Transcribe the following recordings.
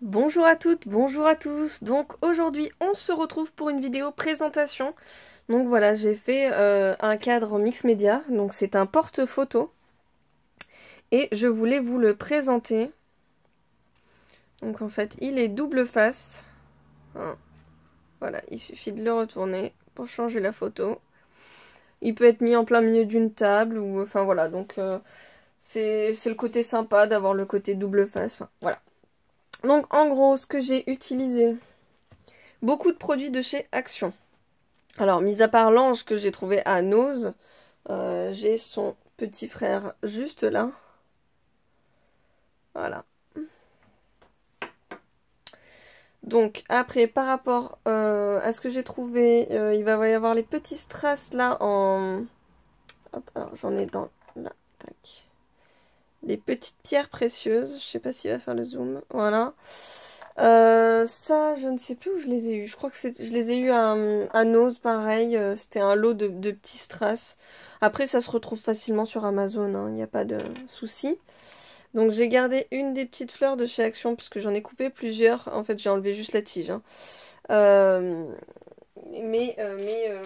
Bonjour à toutes, bonjour à tous. Donc aujourd'hui on se retrouve pour une vidéo présentation. Donc voilà, j'ai fait un cadre mix média, donc c'est un porte-photo. Et je voulais vous le présenter. Donc en fait il est double face. Voilà, il suffit de le retourner pour changer la photo. Il peut être mis en plein milieu d'une table ou enfin voilà, donc c'est le côté sympa d'avoir le côté double face. Enfin, voilà. Donc en gros, ce que j'ai utilisé, beaucoup de produits de chez Action. Alors, mis à part l'ange que j'ai trouvé à Nose, j'ai son petit frère juste là. Voilà. Donc après, par rapport à ce que j'ai trouvé, il va y avoir les petits strass là en... Hop, alors j'en ai dans... Là, tac. Les petites pierres précieuses. Je sais pas s'il va faire le zoom. Voilà. Ça, je ne sais plus où je les ai eus. Je crois que je les ai eus à Nose, pareil. C'était un lot de petits strass. Après, ça se retrouve facilement sur Amazon, hein, il n'y a pas de souci. Donc, j'ai gardé une des petites fleurs de chez Action, parce que j'en ai coupé plusieurs. En fait, j'ai enlevé juste la tige. Hein.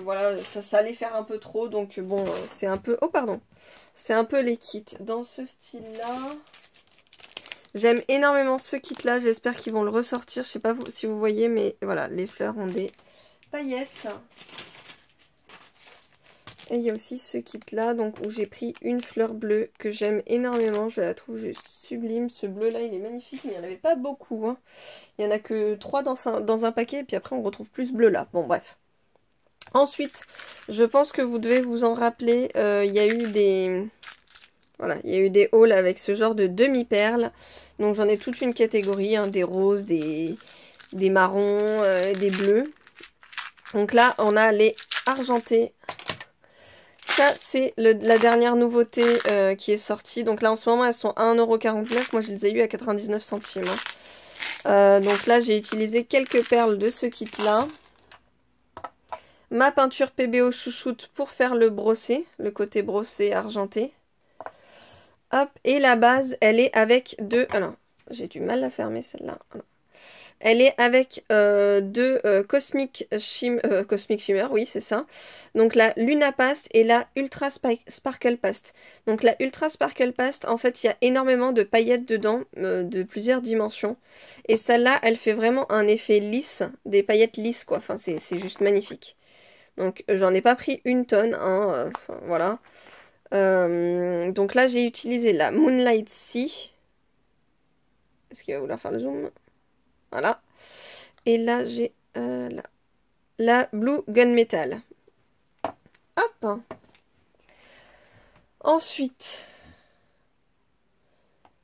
Voilà, ça allait faire un peu trop. Donc, bon, c'est un peu... Oh, pardon. C'est un peu les kits. Dans ce style-là... J'aime énormément ce kit-là, j'espère qu'ils vont le ressortir. Je sais pas si vous voyez, mais voilà, les fleurs ont des paillettes. Et il y a aussi ce kit-là, donc où j'ai pris une fleur bleue que j'aime énormément. Je la trouve juste sublime. Ce bleu-là, il est magnifique, mais il n'y en avait pas beaucoup. Hein. Il n'y en a que 3 dans un paquet, et puis après, on retrouve plus ce bleu-là. Bon, bref. Ensuite, je pense que vous devez vous en rappeler, il y a eu des... Voilà, il y a eu des hauls avec ce genre de demi-perles. Donc j'en ai toute une catégorie, hein, des roses, des marrons, des bleus. Donc là, on a les argentés. Ça, c'est la dernière nouveauté qui est sortie. Donc là, en ce moment, elles sont à 1,49 €. Moi, je les ai eues à 99 centimes. Donc là, j'ai utilisé quelques perles de ce kit-là. Ma peinture PBO chouchoute pour faire le brossé, le côté brossé argenté. Hop, et la base, elle est avec deux... Alors, j'ai du mal à fermer celle-là. Elle est avec deux Cosmic Shimmer, oui, c'est ça. Donc la Luna Past et la Ultra Sparkle Past. Donc la Ultra Sparkle Past, en fait, il y a énormément de paillettes dedans, de plusieurs dimensions. Et celle-là, elle fait vraiment un effet lisse, des paillettes lisses, quoi. Enfin, c'est juste magnifique. Donc, j'en ai pas pris une tonne, hein, voilà. Donc là, j'ai utilisé la Moonlight Sea. Est-ce qu'il va vouloir faire le zoom? Voilà. Et là, j'ai la Blue Gunmetal. Hop. Ensuite,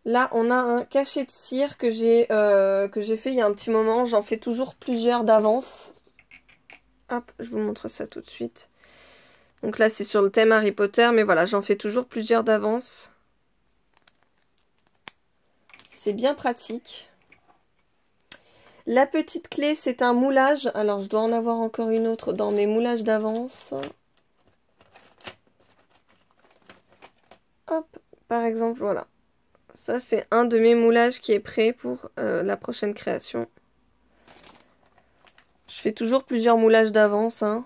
là, on a un cachet de cire que j'ai fait il y a un petit moment. J'en fais toujours plusieurs d'avance. Hop, je vous montre ça tout de suite. Donc là, c'est sur le thème Harry Potter, mais voilà, j'en fais toujours plusieurs d'avance. C'est bien pratique. La petite clé, c'est un moulage. Alors, je dois en avoir encore une autre dans mes moulages d'avance. Hop, par exemple, voilà. Ça, c'est un de mes moulages qui est prêt pour la prochaine création. Je fais toujours plusieurs moulages d'avance, hein.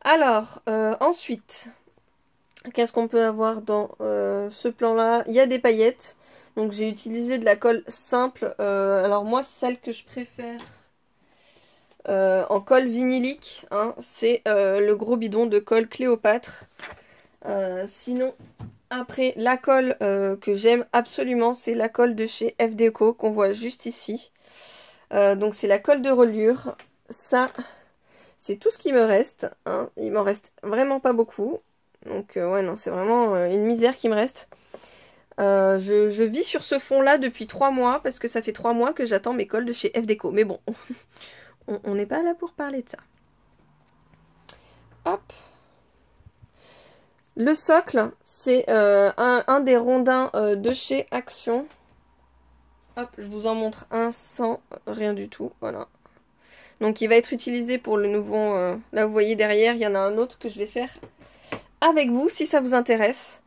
Alors, ensuite, qu'est-ce qu'on peut avoir dans ce plan-là? Il y a des paillettes. Donc, j'ai utilisé de la colle simple. Alors, moi, celle que je préfère en colle vinylique, hein, c'est le gros bidon de colle Cléopâtre. Sinon, après, la colle que j'aime absolument, c'est la colle de chez FDeco qu'on voit juste ici. Donc, c'est la colle de reliure. Ça... C'est tout ce qui me reste, hein. Il m'en reste vraiment pas beaucoup. Donc ouais, non, c'est vraiment une misère qui me reste. Je vis sur ce fond-là depuis 3 mois, parce que ça fait 3 mois que j'attends mes colles de chez FDeco. Mais bon, on n'est pas là pour parler de ça. Hop. Le socle, c'est un des rondins de chez Action. Hop, je vous en montre un sans rien du tout, voilà. Donc il va être utilisé pour le nouveau... là vous voyez derrière, il y en a un autre que je vais faire avec vous si ça vous intéresse.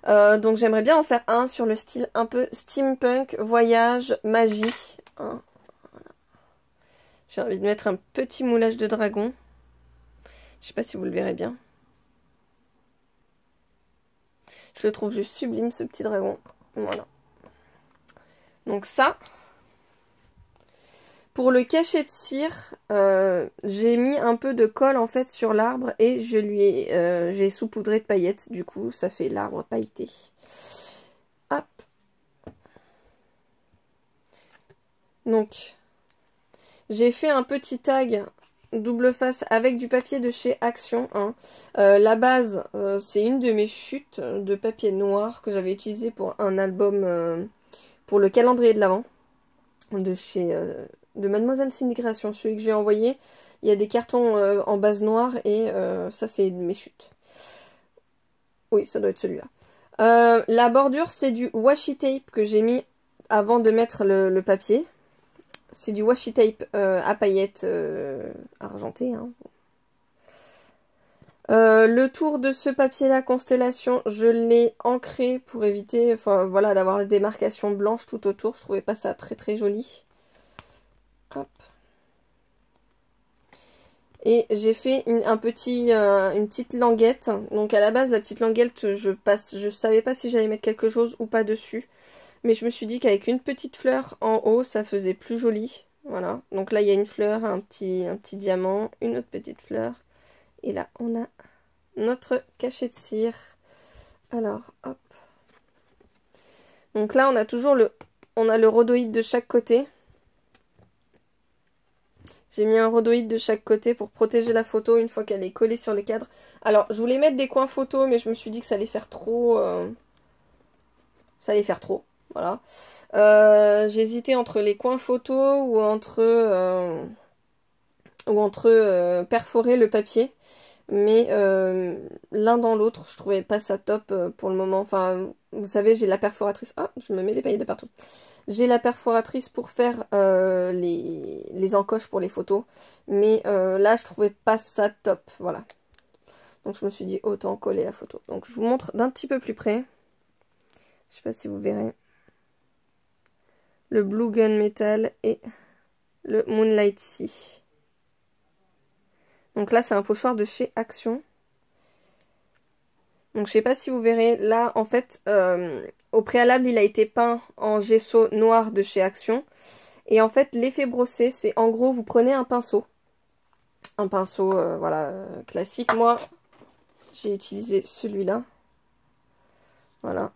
Donc j'aimerais bien en faire un sur le style un peu steampunk, voyage, magie. Hein. J'ai envie de mettre un petit moulage de dragon. Je sais pas si vous le verrez bien. Je le trouve juste sublime, ce petit dragon. Voilà. Donc ça. Pour le cachet de cire, j'ai mis un peu de colle en fait sur l'arbre et j'ai saupoudré de paillettes. Du coup, ça fait l'arbre pailleté. Hop. Donc, j'ai fait un petit tag double face avec du papier de chez Action. Hein. La base, c'est une de mes chutes de papier noir que j'avais utilisé pour un album, pour le calendrier de l'Avent de chez de Mademoiselle Cindy Création. Celui que j'ai envoyé, il y a des cartons en base noire et ça c'est mes chutes. Oui, ça doit être celui-là. La bordure, c'est du washi tape que j'ai mis avant de mettre le papier. C'est du washi tape à paillettes argentées. Hein. Le tour de ce papier-là, Constellation, je l'ai ancré pour éviter, enfin voilà, d'avoir des marcations blanches tout autour. Je trouvais pas ça très très joli. Hop. Et j'ai fait une petite languette. Donc à la base, la petite languette, je savais pas si j'allais mettre quelque chose ou pas dessus. Mais je me suis dit qu'avec une petite fleur en haut, ça faisait plus joli. Voilà. Donc là, il y a une fleur, un petit diamant, une autre petite fleur. Et là, on a notre cachet de cire. Alors, hop. Donc là, on a toujours le rhodoïde de chaque côté. J'ai mis un rhodoïde de chaque côté pour protéger la photo une fois qu'elle est collée sur le cadre. Alors, je voulais mettre des coins photos, mais je me suis dit que ça allait faire trop. Ça allait faire trop. Voilà. J'hésitais entre les coins photos ou entre perforer le papier. Mais l'un dans l'autre, je trouvais pas ça top pour le moment. Enfin, vous savez, j'ai la perforatrice. Ah, je me mets des paillettes de partout. J'ai la perforatrice pour faire les encoches pour les photos. Mais là, je trouvais pas ça top. Voilà. Donc je me suis dit, autant coller la photo. Donc je vous montre d'un petit peu plus près. Je sais pas si vous verrez. Le Blue Gun Metal et le Moonlight Sea. Donc là, c'est un pochoir de chez Action. Donc je sais pas si vous verrez. Là, en fait, au préalable, il a été peint en gesso noir de chez Action. Et en fait, l'effet brossé, c'est en gros, vous prenez un pinceau. Un pinceau, voilà, classique. Moi, j'ai utilisé celui-là. Voilà.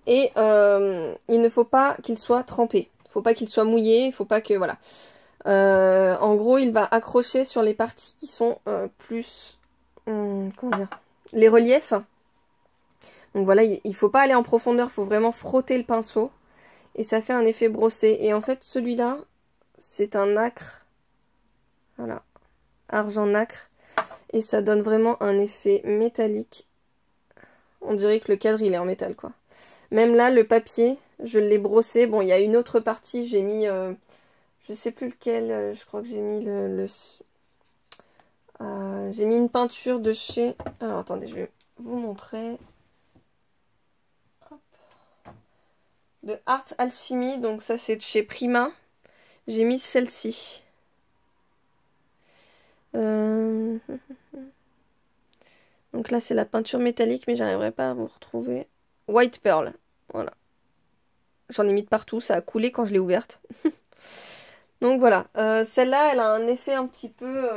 Et il ne faut pas qu'il soit trempé. Il ne faut pas qu'il soit mouillé. Il ne faut pas que... Voilà. En gros, il va accrocher sur les parties qui sont plus... comment dire, les reliefs. Donc voilà, il ne faut pas aller en profondeur. Il faut vraiment frotter le pinceau. Et ça fait un effet brossé. Et en fait, celui-là, c'est un nacre. Voilà. Argent nacre. Et ça donne vraiment un effet métallique. On dirait que le cadre, il est en métal, quoi. Même là, le papier, je l'ai brossé. Bon, il y a une autre partie, j'ai mis... je sais plus lequel, je crois que j'ai mis j'ai mis une peinture de chez... Alors, attendez, je vais vous montrer. Hop. De Art Alchemy, donc ça, c'est de chez Prima. J'ai mis celle-ci. Donc là, c'est la peinture métallique, mais j'arriverai pas à vous retrouver. White Pearl, voilà. J'en ai mis de partout, ça a coulé quand je l'ai ouverte. Donc voilà, celle-là, elle a un effet un petit peu...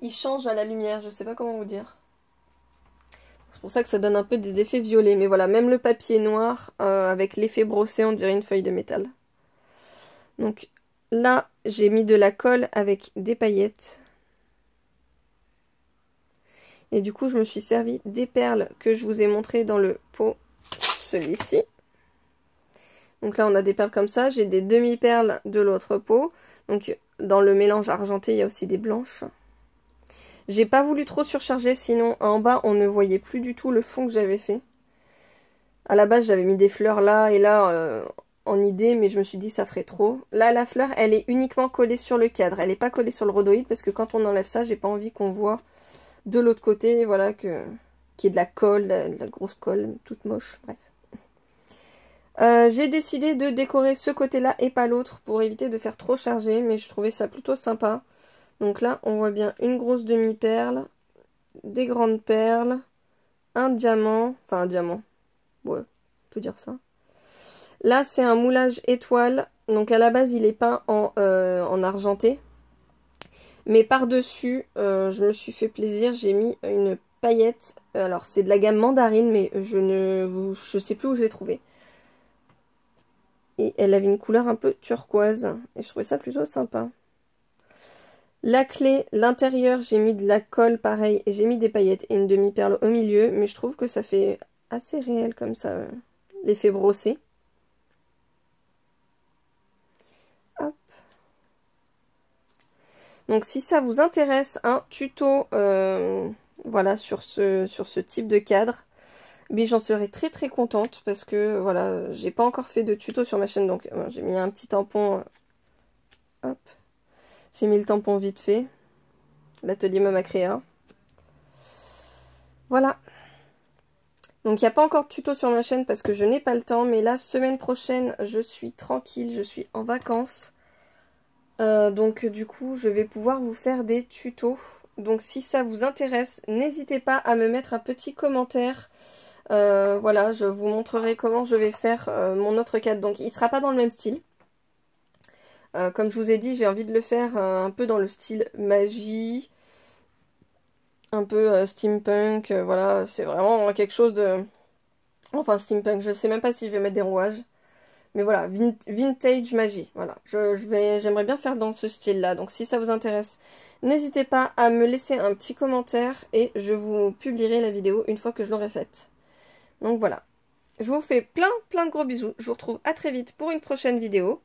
il change à la lumière, je sais pas comment vous dire. C'est pour ça que ça donne un peu des effets violets. Mais voilà, même le papier noir, avec l'effet brossé, on dirait une feuille de métal. Donc là, j'ai mis de la colle avec des paillettes. Et du coup, je me suis servi des perles que je vous ai montrées dans le pot, celui-ci. Donc là, on a des perles comme ça. J'ai des demi-perles de l'autre pot. Donc dans le mélange argenté, il y a aussi des blanches. J'ai pas voulu trop surcharger, sinon en bas, on ne voyait plus du tout le fond que j'avais fait. À la base, j'avais mis des fleurs là et là en idée, mais je me suis dit ça ferait trop. Là, la fleur, elle est uniquement collée sur le cadre. Elle n'est pas collée sur le rhodoïde parce que quand on enlève ça, j'ai pas envie qu'on voit de l'autre côté, voilà, que qui est de la colle, de la grosse colle, toute moche, bref. J'ai décidé de décorer ce côté-là et pas l'autre pour éviter de faire trop chargé, mais je trouvais ça plutôt sympa. Donc là, on voit bien une grosse demi-perle, des grandes perles, un diamant, enfin un diamant, ouais, on peut dire ça. Là, c'est un moulage étoile, donc à la base, il est peint en argenté. Mais par-dessus, je me suis fait plaisir, j'ai mis une paillette. Alors, c'est de la gamme mandarine, mais je sais plus où je l'ai trouvée. Et elle avait une couleur un peu turquoise. Et je trouvais ça plutôt sympa. La clé, l'intérieur, j'ai mis de la colle pareil. Et j'ai mis des paillettes et une demi-perle au milieu. Mais je trouve que ça fait assez réel comme ça, l'effet brossé. Hop. Donc si ça vous intéresse, un tuto voilà, sur ce type de cadre, mais j'en serais très très contente parce que voilà, j'ai pas encore fait de tuto sur ma chaîne, donc j'ai mis un petit tampon, hop, j'ai mis le tampon vite fait, l'atelier Mama Créa. Voilà. Donc il n'y a pas encore de tuto sur ma chaîne parce que je n'ai pas le temps, mais la semaine prochaine, je suis tranquille, je suis en vacances. Donc du coup, je vais pouvoir vous faire des tutos. Donc si ça vous intéresse, n'hésitez pas à me mettre un petit commentaire. Voilà, je vous montrerai comment je vais faire mon autre cadre. Donc il ne sera pas dans le même style. Comme je vous ai dit, j'ai envie de le faire un peu dans le style magie. Un peu steampunk. Voilà, c'est vraiment quelque chose de... Enfin steampunk, je sais même pas si je vais mettre des rouages. Mais voilà, vintage magie, voilà. J'aimerais bien faire dans ce style-là. Donc si ça vous intéresse, n'hésitez pas à me laisser un petit commentaire et je vous publierai la vidéo une fois que je l'aurai faite. Donc voilà. Je vous fais plein de gros bisous. Je vous retrouve à très vite pour une prochaine vidéo.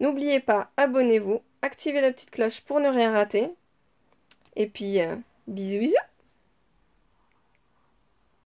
N'oubliez pas, abonnez-vous, activez la petite cloche pour ne rien rater. Et puis, bisous bisous.